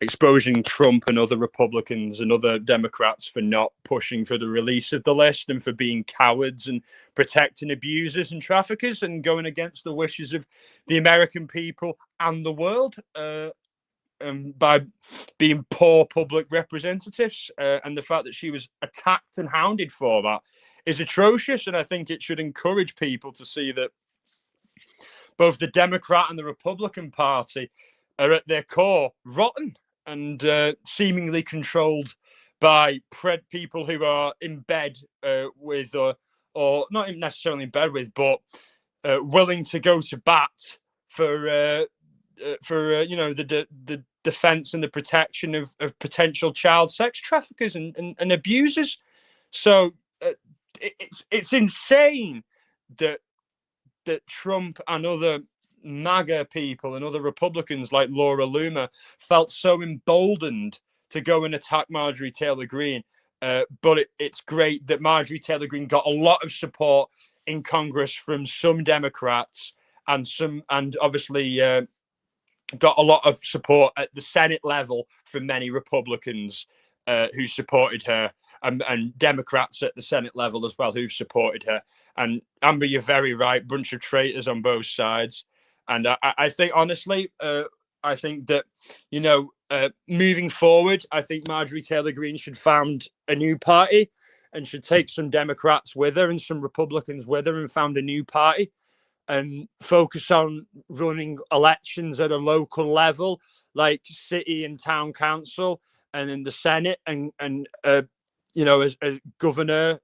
exposing Trump and other Republicans and other Democrats for not pushing for the release of the list, and for being cowards and protecting abusers and traffickers, and going against the wishes of the American people and the world. By being poor public representatives, and the fact that she was attacked and hounded for that is atrocious. And I think it should encourage people to see that both the Democrat and the Republican Party are at their core rotten, and seemingly controlled by people who are in bed with, or not necessarily in bed with, but willing to go to bat for the defense and the protection of potential child sex traffickers and abusers. So it's insane that Trump and other MAGA people and other Republicans like Laura Loomer felt so emboldened to go and attack Marjorie Taylor Greene. But it's great that Marjorie Taylor Greene got a lot of support in Congress from some Democrats, and obviously got a lot of support at the Senate level from many Republicans who supported her, and Democrats at the Senate level as well who've supported her. And Amber, you're very right. Bunch of traitors on both sides. And I think, honestly, I think that, moving forward, I think Marjorie Taylor Greene should found a new party, and should take some Democrats with her and some Republicans with her, and found a new party, and focus on running elections at a local level, like city and town council, and in the Senate, and as gubernatorial.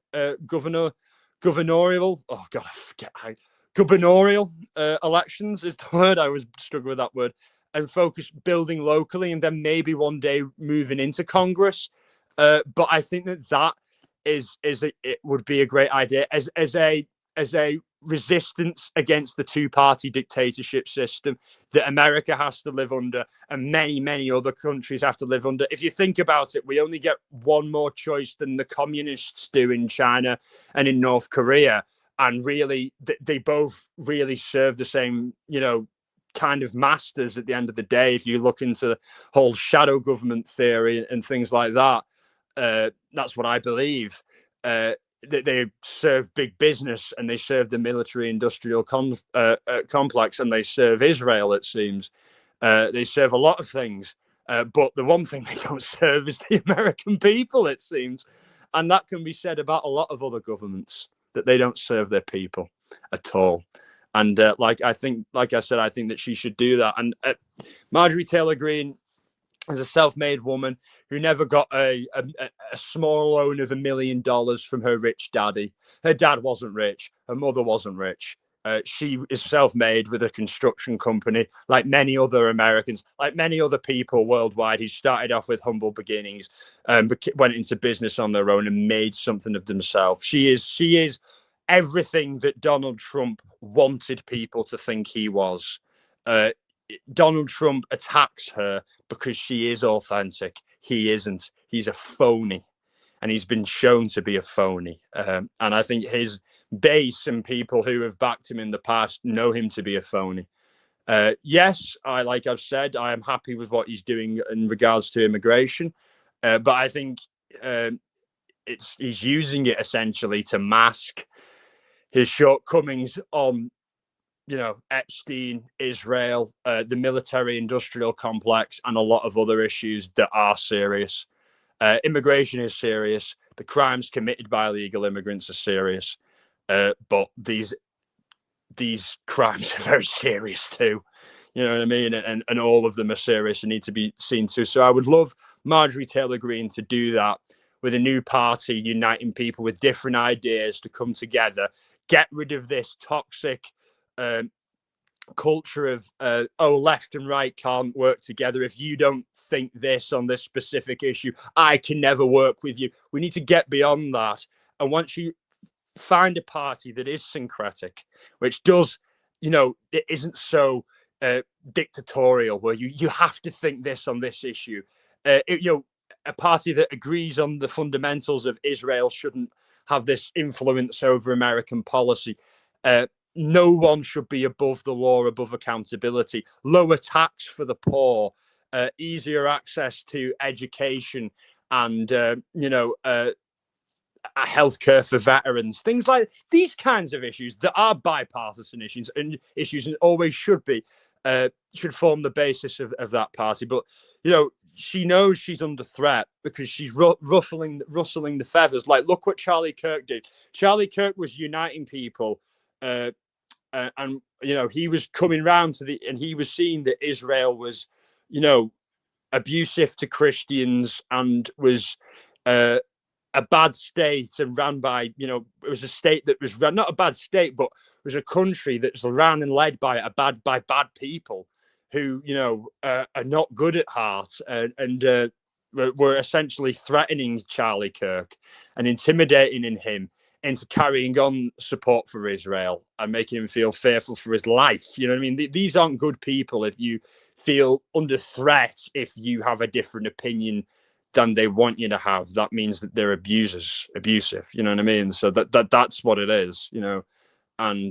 Oh God, I forget how. Gubernatorial elections is the word. I was struggling with that word. And focus building locally, and then maybe one day moving into Congress. But I think that it would be a great idea as a resistance against the two-party dictatorship system that America has to live under, and many other countries have to live under. If you think about it, we only get one more choice than the communists do in China and in North Korea, and really they both really serve the same, kind of masters at the end of the day. If you look into the whole shadow government theory and things like that, that's what I believe. They serve big business, and they serve the military-industrial complex, and they serve Israel, it seems. They serve a lot of things, but the one thing they don't serve is the American people, it seems. And that can be said about a lot of other governments, that they don't serve their people at all. And like I said, I think that she should do that. And Marjorie Taylor Greene, as a self-made woman who never got a small loan of $1 million from her rich daddy. Her dad wasn't rich. Her mother wasn't rich. She is self-made with a construction company, like many other Americans, like many other people worldwide who started off with humble beginnings, went into business on their own and made something of themselves. She is everything that Donald Trump wanted people to think he was. Donald Trump attacks her because she is authentic. He isn't. He's a phony. and he's been shown to be a phony. And I think his base and people who have backed him in the past know him to be a phony. Yes, like I've said, I am happy with what he's doing in regards to immigration, but I think he's using it essentially to mask his shortcomings on, Epstein, Israel, the military-industrial complex, and a lot of other issues that are serious. Immigration is serious. The crimes committed by illegal immigrants are serious, but these crimes are very serious too. You know what I mean? And all of them are serious and need to be seen to. So I would love Marjorie Taylor Greene to do that with a new party, uniting people with different ideas to come together, get rid of this toxic culture of, left and right can't work together. If you don't think this on this specific issue, I can never work with you. We need to get beyond that. And once you find a party that is syncretic, which does, it isn't so dictatorial, where you have to think this on this issue. A party that agrees on the fundamentals of Israel shouldn't have this influence over American policy. No one should be above the law, above accountability. Lower tax for the poor, easier access to education, and healthcare for veterans, things like these kinds of issues that are bipartisan issues and always should be, should form the basis of that party. But she knows she's under threat because she's rustling the feathers. Like, look what Charlie Kirk did. Charlie Kirk was uniting people, and he was coming round and he was seeing that Israel was, abusive to Christians and was a bad state and ran by, it was a state that was run, not a bad state, but it was a country that's ran and led by bad people who, are not good at heart, and were essentially threatening Charlie Kirk and intimidating him into carrying on support for Israel and making him feel fearful for his life. You know what I mean? These aren't good people if you feel under threat, if you have a different opinion than they want you to have. That means that they're abusive. You know what I mean? So that's what it is, and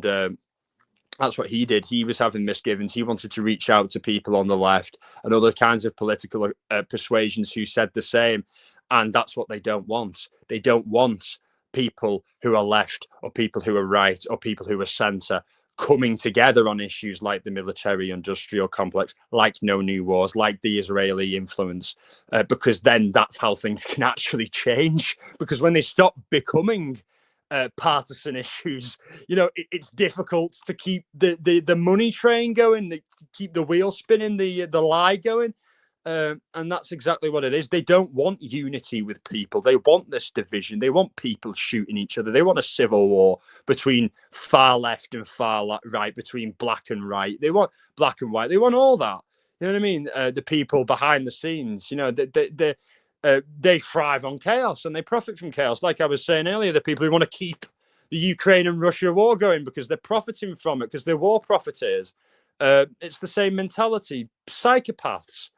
that's what he did. He was having misgivings. He wanted to reach out to people on the left and other kinds of political persuasions who said the same. And that's what they don't want. They don't want people who are left or people who are right or people who are centre coming together on issues like the military-industrial complex, like no new wars, like the Israeli influence, because then that's how things can actually change. Because when they stop becoming partisan issues, it's difficult to keep the money train going, keep the wheel spinning, the lie going. And that's exactly what it is. They don't want unity with people. They want this division. They want people shooting each other. They want a civil war between far left and far right, between black and white. They want black and white. They want all that. You know what I mean? The people behind the scenes, they thrive on chaos and they profit from chaos. Like I was saying earlier, the people who want to keep the Ukraine and Russia war going because they're profiting from it, because they're war profiteers. It's the same mentality. Psychopaths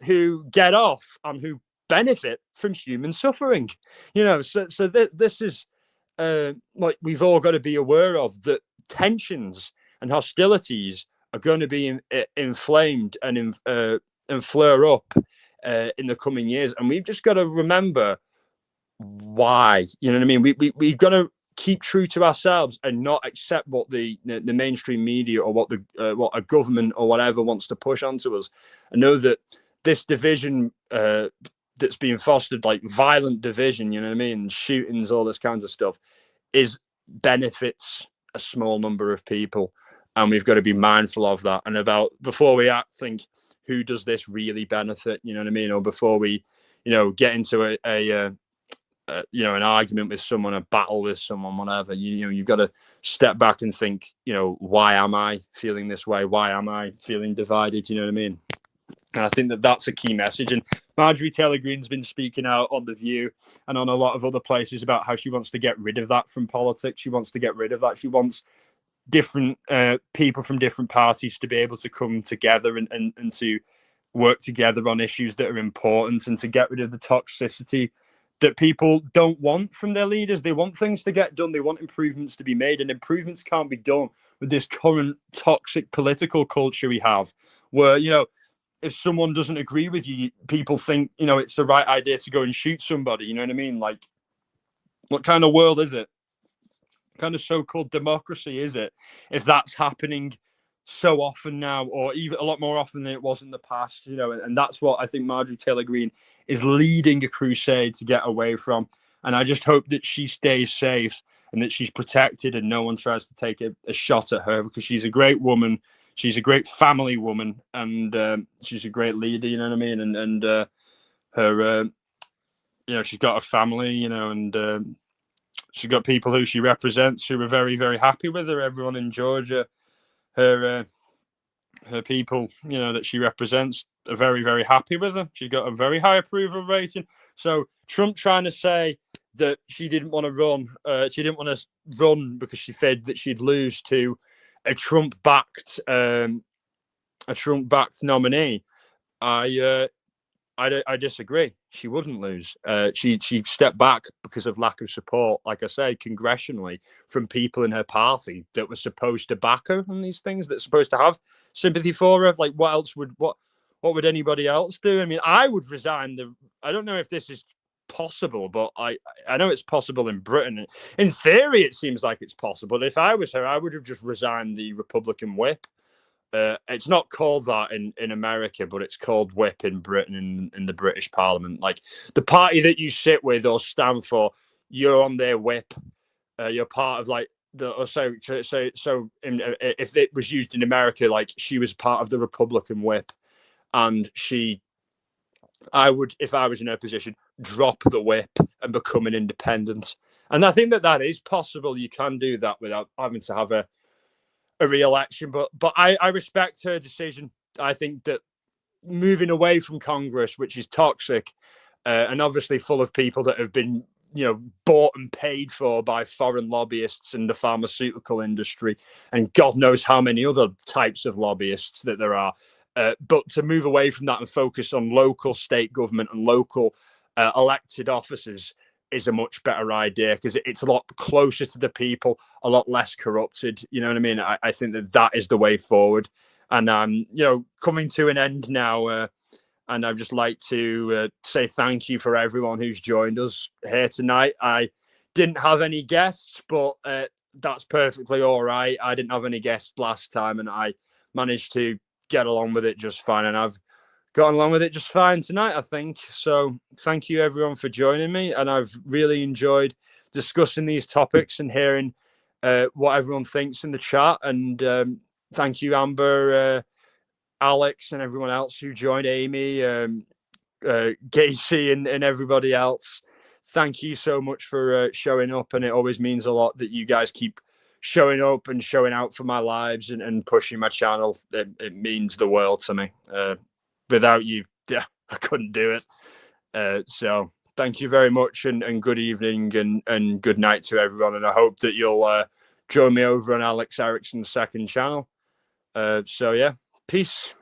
who get off and who benefit from human suffering. So this is what we've all got to be aware of, that tensions and hostilities are going to be inflamed and flare up in the coming years, and we've just got to remember why. You know what I mean? We've got to keep true to ourselves and not accept what the mainstream media or what a government or whatever wants to push onto us. I know that this division that's being fostered, like violent division, you know what I mean, shootings, all this kinds of stuff, benefits a small number of people, and we've got to be mindful of that. And before we act, think, who does this really benefit? You know what I mean? Or before we, get into an argument with someone, a battle with someone, whatever, you've got to step back and think, why am I feeling this way? Why am I feeling divided? You know what I mean? And I think that's a key message. And Marjorie Taylor Greene's been speaking out on The View and on a lot of other places about how she wants to get rid of that from politics. She wants to get rid of that. She wants different people from different parties to be able to come together and to work together on issues that are important, and to get rid of the toxicity that people don't want from their leaders. They want things to get done. They want improvements to be made, and improvements can't be done with this current toxic political culture we have, where, you know, if someone doesn't agree with you, people think, you know, it's the right idea to go and shoot somebody. You know what I mean? Like, what kind of world is it? What kind of so-called democracy is it if that's happening so often now, or even a lot more often than it was in the past? You know, and that's what I think Marjorie Taylor Greene is leading a crusade to get away from. And I just hope that she stays safe and that she's protected and no one tries to take a shot at her, because she's a great woman. She's a great family woman, and she's a great leader. You know what I mean? And her, you know, she's got a family. You know, and she's got people who she represents who are very, very happy with her. Everyone in Georgia, her people, you know, that she represents are very, very happy with her. She's got a very high approval rating. So Trump trying to say that she didn't want to run, because she feared that she'd lose to a Trump-backed nominee. I disagree. She wouldn't lose. She stepped back because of lack of support, like I say, congressionally, from people in her party that were supposed to back her on these things, that supposed to have sympathy for her. Like, what would anybody else do? I mean, I would resign. I don't know if this is possible, but I know it's possible in Britain. In theory, it seems like it's possible. If I was her, I would have just resigned the Republican whip. It's not called that in America, but it's called whip in Britain, in the British Parliament. Like, the party that you sit with or stand for, you're on their whip. You're part of, like, if it was used in America, like, she was part of the Republican whip, and I would, if I was in her position, drop the whip and become an independent. And I think that is possible. You can do that without having to have a re-election, but I respect her decision. I think that moving away from Congress, which is toxic, and obviously full of people that have been, you know, bought and paid for by foreign lobbyists in the pharmaceutical industry, and God knows how many other types of lobbyists that there are. But to move away from that and focus on local state government and local elected officers is a much better idea, because it's a lot closer to the people, a lot less corrupted. You know what I mean? I think that is the way forward. And you know, coming to an end now, and I'd just like to say thank you for everyone who's joined us here tonight. I didn't have any guests, but that's perfectly all right. I didn't have any guests last time, and I managed to get along with it just fine, and I've gotten along with it just fine tonight, I think. So thank you everyone for joining me, and I've really enjoyed discussing these topics and hearing what everyone thinks in the chat. And thank you, Amber, Alex, and everyone else who joined, Amy, Gacy, and everybody else. Thank you so much for showing up, and it always means a lot that you guys keep showing up and showing out for my lives and pushing my channel. It means the world to me. Without you, I couldn't do it. So thank you very much, and good evening and good night to everyone. And I hope that you'll join me over on Alex Erickson's second channel. So yeah, peace.